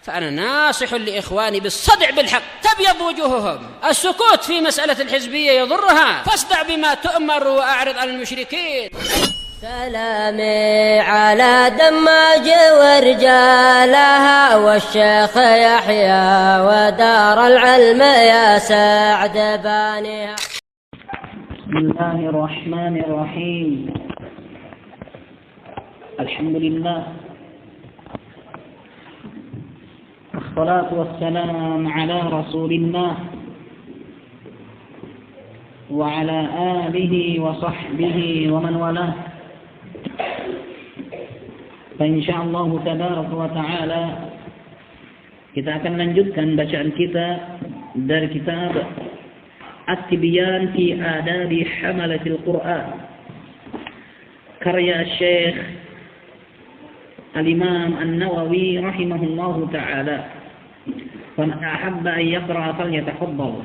فأنا ناصح لإخواني بالصدع بالحق تبيض وجوههم. السكوت في مسألة الحزبية يضرها، فاصدع بما تؤمر وأعرض عن المشركين. سلامي على دماج ورجالها والشيخ يحيى ودار العلم يا سعد بانيها. بسم الله الرحمن الرحيم. الحمد لله والصلاة والسلام على رسول الله وعلى آله وصحبه ومن والاه. Insyaallah tabaraka wa taala kita akan lanjutkan bacaan kita dari kitab At-Tibyan fi Adabi Hamalatil Quran karya Syekh Al-Imam An-Nawawi rahimahullahu taala. Faman ahabba an yaqra falyatafaddal.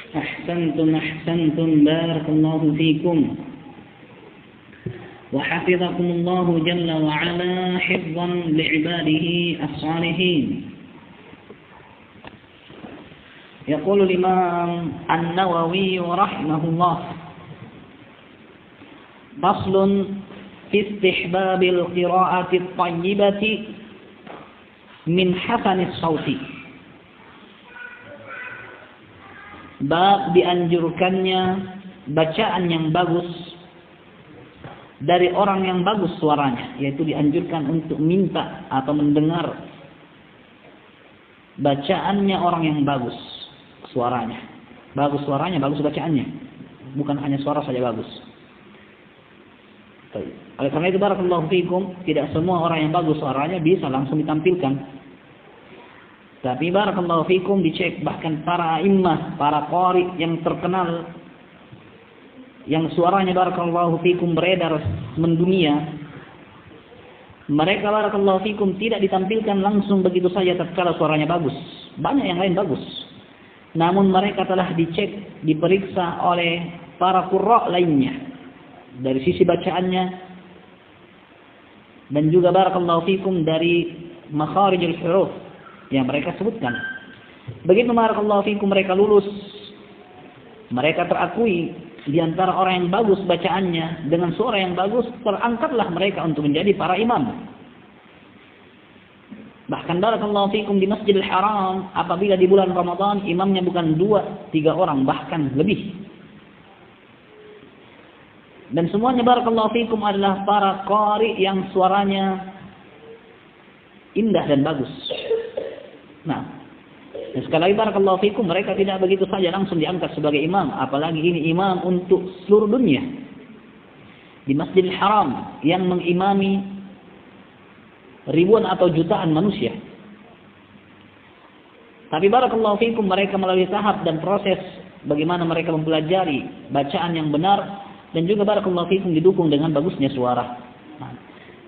أحسنتم بارك الله فيكم وحفظكم الله جل وعلا حفظا لعباده الصالحين. يقول الإمام النووي رحمه الله: فصل في استحباب القراءة الطيبة من حسن الصوت. Bab dianjurkannya bacaan yang bagus dari orang yang bagus suaranya, yaitu dianjurkan untuk minta atau mendengar bacaannya orang yang bagus suaranya. Bagus suaranya, bagus bacaannya. Bukan hanya suara saja bagus. Oleh karena itu barakallahu fikum, tidak semua orang yang bagus suaranya bisa langsung ditampilkan. Tapi barakallahu fikum dicek, bahkan para a'immah, para qari yang terkenal yang suaranya barakallahu fikum beredar mendunia, mereka barakallahu fikum tidak ditampilkan langsung begitu saja tatkala suaranya bagus. Banyak yang lain bagus, namun mereka telah dicek, diperiksa oleh para qurra lainnya dari sisi bacaannya dan juga barakallahu fikum dari makharijul huruf yang mereka sebutkan. Begitu barakallahu fikum mereka lulus, mereka terakui di antara orang yang bagus bacaannya dengan suara yang bagus, terangkatlah mereka untuk menjadi para imam. Bahkan barakallahu fikum di Masjidil Haram, apabila di bulan Ramadan imamnya bukan 2-3 orang, bahkan lebih. Dan semuanya barakallahu fikum adalah para qari yang suaranya indah dan bagus. Nah, sekali lagi barakallahu fikum, mereka tidak begitu saja langsung diangkat sebagai imam, apalagi ini imam untuk seluruh dunia di Masjidil Haram yang mengimami ribuan atau jutaan manusia. Tapi barakallahu fikum, mereka melalui tahap dan proses bagaimana mereka mempelajari bacaan yang benar, dan juga barakallahu fikum didukung dengan bagusnya suara. Nah,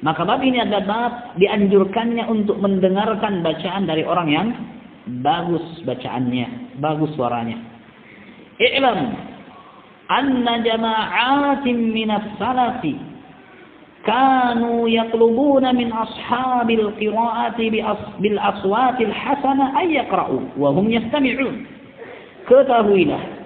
maka bab ini adalah bab dianjurkannya untuk mendengarkan bacaan dari orang yang bagus bacaannya, bagus suaranya. I'lam anna jama'atin minas salafi kanu yatlubuna min ashabil qira'ati bil aswatil hasana ay yaqra'u wa hum yastami'un. Ketahuilah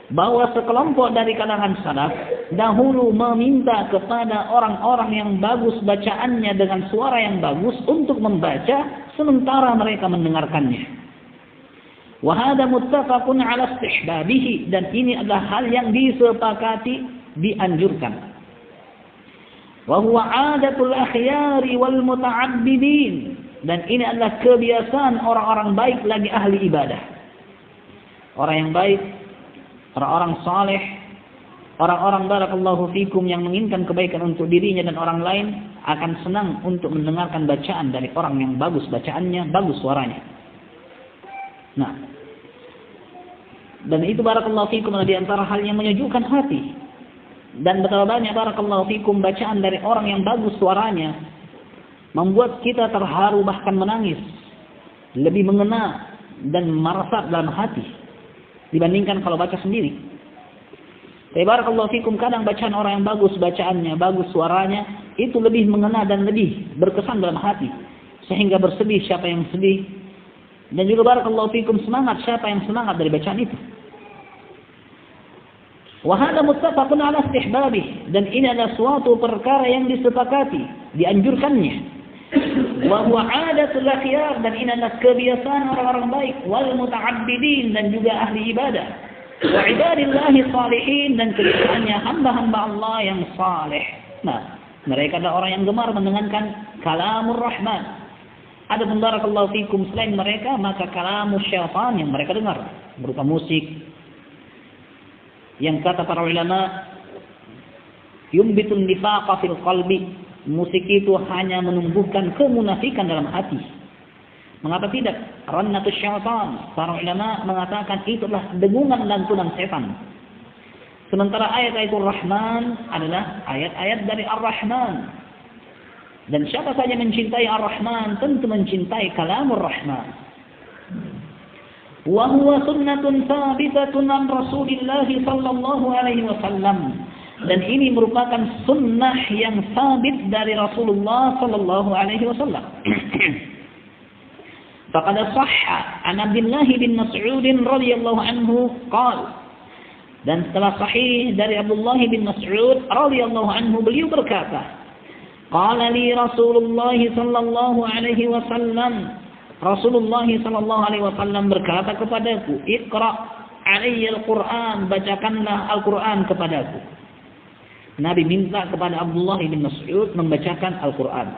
bahwa sekelompok dari kalangan salaf dahulu meminta kepada orang-orang yang bagus bacaannya dengan suara yang bagus untuk membaca sementara mereka mendengarkannya. Wa hadza muttafaqun 'ala istihbabihi, dan ini adalah hal yang disepakati, dianjurkan. Wa huwa 'adatul akhyari wal muta'abbidin. Dan ini adalah kebiasaan orang-orang baik lagi ahli ibadah. Orang yang baik, orang-orang saleh, orang-orang barakallahu fikum yang menginginkan kebaikan untuk dirinya dan orang lain akan senang untuk mendengarkan bacaan dari orang yang bagus bacaannya, bagus suaranya. Nah, dan itu barakallahu fikum adalah di antara hal yang menyejukkan hati. Dan betapa banyak barakallahu fikum bacaan dari orang yang bagus suaranya membuat kita terharu bahkan menangis, lebih mengena dan meresap dalam hati dibandingkan kalau baca sendiri. Tapi barakallahu fikum kadang bacaan orang yang bagus bacaannya, bagus suaranya itu lebih mengena dan lebih berkesan dalam hati sehingga bersedih siapa yang sedih dan juga barakallahu fikum semangat siapa yang semangat dari bacaan itu. Wa hadha muttafaqun ala istihbabih, dan ini adalah suatu perkara yang disepakati, dianjurkannya. Wa huwa 'adatul akhyar, dan ini adalah kebiasaan orang-orang baik, wal muta'abbidin, dan juga ahli ibadah, wa ibadillahi salihin, dan kebiasaannya hamba-hamba Allah yang saleh. Nah, mereka adalah orang yang gemar mendengarkan kalamur rahman. Ada barakallahu fikum selain mereka maka kalamus syaitan yang mereka dengar berupa musik, yang kata para ulama yumbitun nifaqa fil qalbi. Musik itu hanya menumbuhkan kemunafikan dalam hati. Mengapa tidak? Rannatus syaitan. Para ulama mengatakan itu adalah dengungan lantunan setan. Sementara ayat-ayat Ar-Rahman adalah ayat-ayat dari Ar-Rahman. Dan siapa saja mencintai Ar-Rahman tentu mencintai kalamur Rahman. Wa huwa sunnatun thabitatun an Rasulillah sallallahu alaihi wasallam. Dan ini merupakan sunnah yang sabit dari Rasulullah sallallahu alaihi wasallam. Faqad sahha an Abdullah bin Mas'ud radhiyallahu anhu qala, dan setelah sahih dari Abdullah bin Mas'ud radhiyallahu anhu beliau berkata, qala li Rasulullah sallallahu alaihi wasallam, Rasulullah sallallahu alaihi wasallam berkata kepadaku, iqra alayya al-Qur'an, bacakanlah Al-Qur'an kepadaku. Nabi minta kepada Abdullah bin Mas'ud membacakan Al-Quran.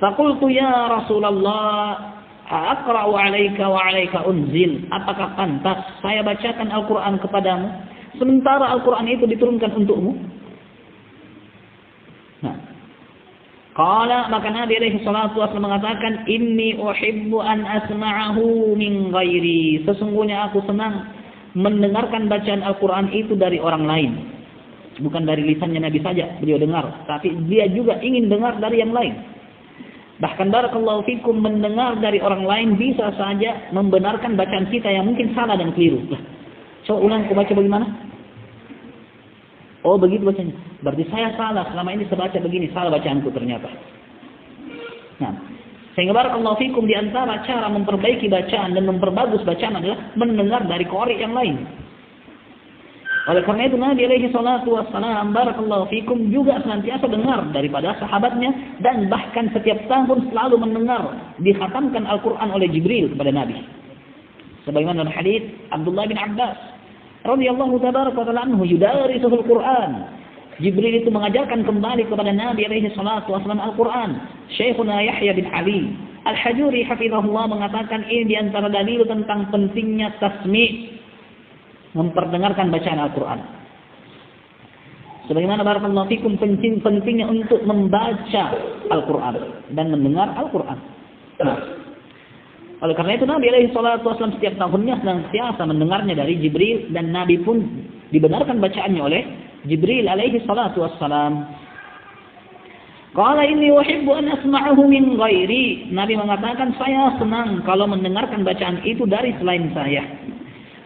Faqultu ya Rasulullah, aqra'u 'alaika wa 'alaika unzil. Apakah pantas saya bacakan Al-Quran kepadamu sementara Al-Quran itu diturunkan untukmu? Nah, qala, maka Nabi alaihi salatu wasallam mengatakan, inni uhibbu an asma'ahu min ghairi. Sesungguhnya aku senang mendengarkan bacaan Al-Quran itu dari orang lain. Bukan dari lisannya Nabi saja beliau dengar, tapi dia juga ingin dengar dari yang lain. Bahkan barakallahu fikum, mendengar dari orang lain bisa saja membenarkan bacaan kita yang mungkin salah dan keliru. Coba ulang, aku baca bagaimana? Oh begitu bacanya. Berarti saya salah, selama ini saya baca begini, salah bacaanku ternyata. Nah, sehingga barakallahu fikum, di antara cara memperbaiki bacaan dan memperbagus bacaan adalah mendengar dari qari yang lain. Oleh karena itu Nabi alaihi salatu wassalam barakallahu fikum juga senantiasa dengar daripada sahabatnya, dan bahkan setiap tahun selalu mendengar dikhatamkan Al-Quran oleh Jibril kepada Nabi. Sebagaimana dalam hadis Abdullah bin Abbas radhiyallahu tabaraka wa ta'ala anhu, yudarisuhul Quran. Jibril itu mengajarkan kembali kepada Nabi alaihi salatu wassalam Al-Quran. Syekhuna Yahya bin Ali Al-Hajuri hafizahullah mengatakan ini di antara dalil tentang pentingnya tasmi', memperdengarkan bacaan Al-Quran. Sebagaimana barakallahu fikum pentingnya untuk membaca Al-Quran dan mendengar Al-Quran. Nah, oleh karena itu Nabi alaihi salatu wasallam setiap tahunnya senantiasa mendengarnya dari Jibril, dan Nabi pun dibenarkan bacaannya oleh Jibril alaihi salatu wassalam. Qala inni uhibbu an asma'ahu min ghairi. Nabi mengatakan, saya senang kalau mendengarkan bacaan itu dari selain saya.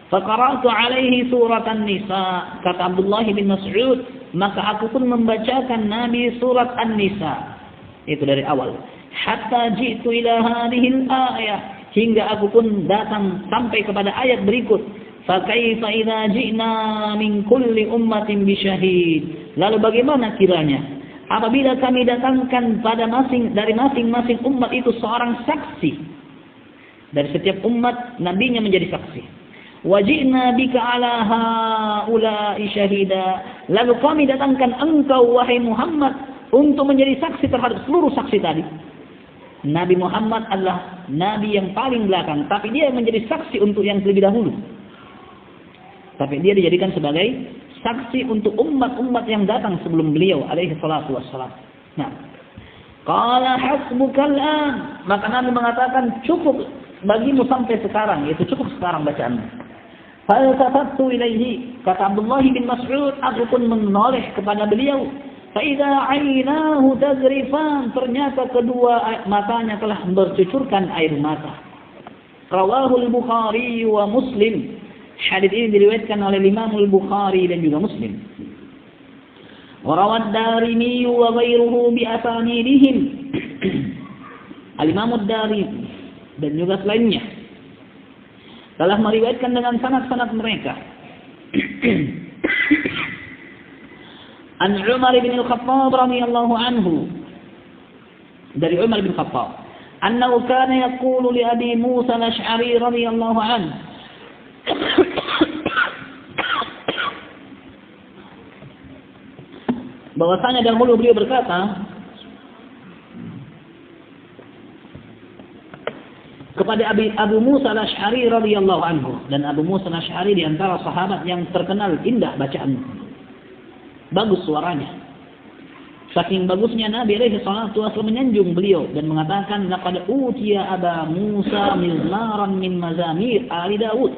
Faqara'tu alaihi surat An-Nisa, kata Abdullah bin Mas'ud, maka aku pun membacakan Nabi surat An-Nisa itu dari awal, hatta ji'tu ila hadhihi al-ayah, hingga aku pun datang sampai kepada ayat berikut, fa kaifa idza ji'na min kulli ummatin bi syahid. Lalu bagaimana kiranya apabila kami datangkan dari masing-masing umat itu seorang saksi. Dari setiap umat nabinya menjadi saksi. Wajibna bika ala haula'i syahida. Lalu kami datangkan engkau wahai Muhammad untuk menjadi saksi terhadap seluruh saksi tadi. Nabi Muhammad adalah nabi yang paling belakang, tapi dia menjadi saksi untuk yang lebih dahulu. Tapi dia dijadikan sebagai saksi untuk umat-umat yang datang sebelum beliau alaihi salatu wassalam. Nah, qala hasbukal an, maka Nabi mengatakan cukup bagimu sampai sekarang, yaitu cukup sekarang bacaanmu. Faltafattu ilaihi, kata Abdullah bin Mas'ud, aku pun menoleh kepada beliau. Faidha aynahu tazrifan, ternyata kedua matanya telah bercucurkan air mata. Rawahul Bukhari wa Muslim. Hadits ini diriwayatkan oleh Imam Al-Bukhari dan juga Muslim. Wa rawad Darimi wa ghairuhu bi asanidihim. Al-Imam Ad-Darimi dan juga selainnya telah meriwayatkan dengan sanad-sanad mereka. An Umar bin Al-Khattab radhiyallahu anhu, dari Umar bin Khattab, annahu kana yaqulu li Abi Musa al-Ash'ari radhiyallahu anhu, bahwasanya dahulu beliau berkata kepada Abu Musa al-Ash'ari radhiyallahu anhu, dan Abu Musa al-Ash'ari di antara sahabat yang terkenal indah bacaannya. Bagus suaranya. Saking bagusnya Nabi alaihi salatu wasallam menyanjung beliau dan mengatakan laqad utiya Aba Musa mizmaran min mazamir ali Daud.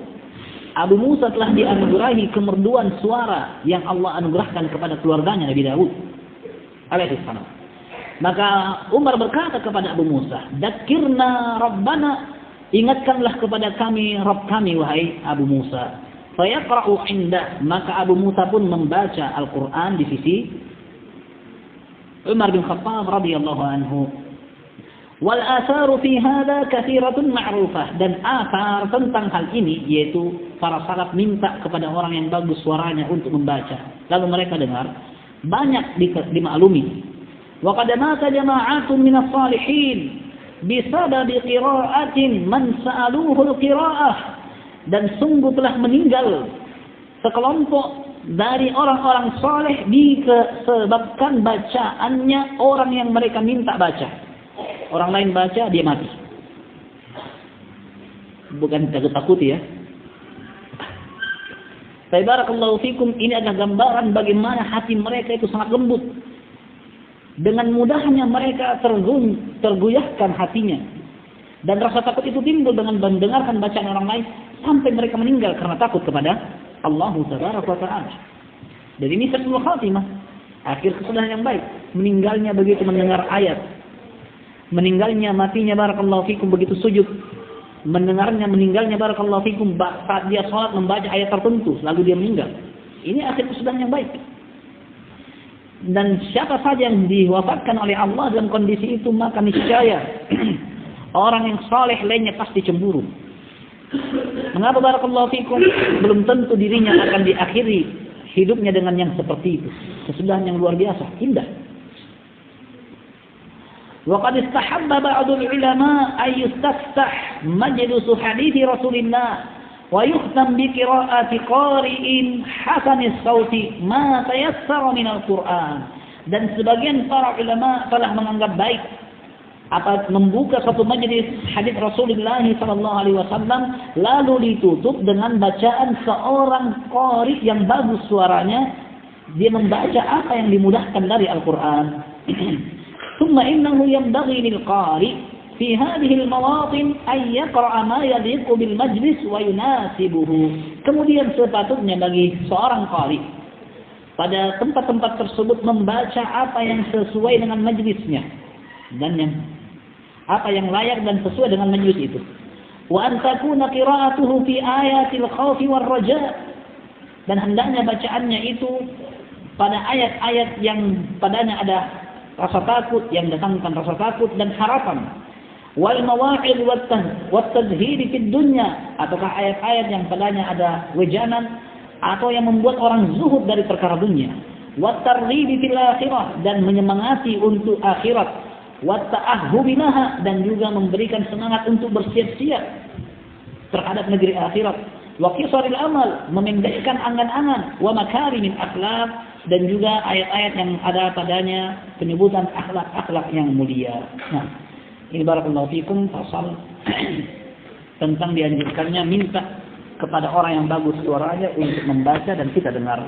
Abu Musa telah dianugerahi kemerduan suara yang Allah anugerahkan kepada keluarganya Nabi Daud alaihi salam. Maka Umar berkata kepada Abu Musa, "Dzakirna Rabbana, ingatkanlah kepada kami Rabb kami wahai Abu Musa." Fayaqra'u 'indah, maka Abu Musa pun membaca Al-Qur'an di sisi Umar bin Khattab radhiyallahu anhu. Wal atharu fi hadha katsiratun ma'rufah, dan athar tentang hal ini yaitu para salaf minta kepada orang yang bagus suaranya untuk membaca, lalu mereka dengar, banyak dimaklumi. Wa qad mata jama'atun minas salihin bisababi qira'atin man sa'aluhu al-qira'ah, dan sungguh telah meninggal sekelompok dari orang-orang saleh disebabkan bacaannya orang yang mereka minta baca. Orang lain baca, dia mati. Bukan takut-takuti ya. Barakallahu fikum, ini adalah gambaran bagaimana hati mereka itu sangat lembut. Dengan mudahnya mereka tergoyahkan hatinya. Dan rasa takut itu timbul dengan mendengarkan bacaan orang lain sampai mereka meninggal karena takut kepada Allah Tabaraka wa Ta'ala. Dan ini husnul khatimah, akhir kesudahan yang baik. Meninggalnya begitu mendengar ayat, meninggalnya matinya barakallahu fikum begitu sujud, meninggalnya barakallahu fikum saat dia sholat membaca ayat tertentu lalu dia meninggal. Ini akhir kesudahan yang baik. Dan siapa saja yang diwafatkan oleh Allah dalam kondisi itu, maka niscaya orang yang saleh lainnya pasti cemburu. Mengapa barakallahu fikum? Belum tentu dirinya akan diakhiri hidupnya dengan yang seperti itu. Kesudahan yang luar biasa, indah. Wa qad istahabba ba'dul ulama ay yustaftah majlis hadits Rasulillah wa yukhtam bi qira'ati qari'in hasanis sauti ma tayassara min al-Qur'an. Dan sebagian para ulama telah menganggap baik membuka satu majelis hadis Rasulullah sallallahu alaihi wasallam lalu ditutup dengan bacaan seorang qari yang bagus suaranya, dia membaca apa yang dimudahkan dari Al-Qur'an. Thumma innahu yanbaghi lil qari fi hadhihi al-mawatin ay yaqra'a ma yaliqu bil majlis wa yunasibuhu. Kemudian sepatutnya bagi seorang qari pada tempat-tempat tersebut membaca apa yang sesuai dengan majlisnya dan apa yang layak dan sesuai dengan majlis itu. Wa an takuna qira'atuhu fi ayatil khaufi war raja, dan hendaknya bacaannya itu pada ayat-ayat yang padanya ada rasa takut, yang datangkan rasa takut dan harapan. Wal mawa'id wat tazhir fid dunya, ataukah ayat-ayat yang padanya ada wejangan atau yang membuat orang zuhud dari perkara dunia. Wat targhib fil akhirah, dan menyemangati untuk akhirat. Watta'ahhubinaha, dan juga memberikan semangat untuk bersiap-siap terhadap negeri akhirat. Wa qisaril amal, memendekkan angan-angan. Wa makarimin akhlak, dan juga ayat-ayat yang ada padanya penyebutan akhlak-akhlak yang mulia. Nah, ini barakallahu fikum pasal tentang dianjurkannya minta kepada orang yang bagus suaranya untuk membaca dan kita dengar.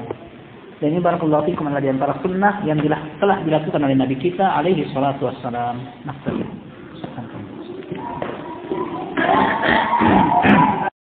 Dan ini barakallahu fikum adalah di antara sunnah yang telah dilakukan oleh Nabi kita alaihi salatu wassalam. Nah,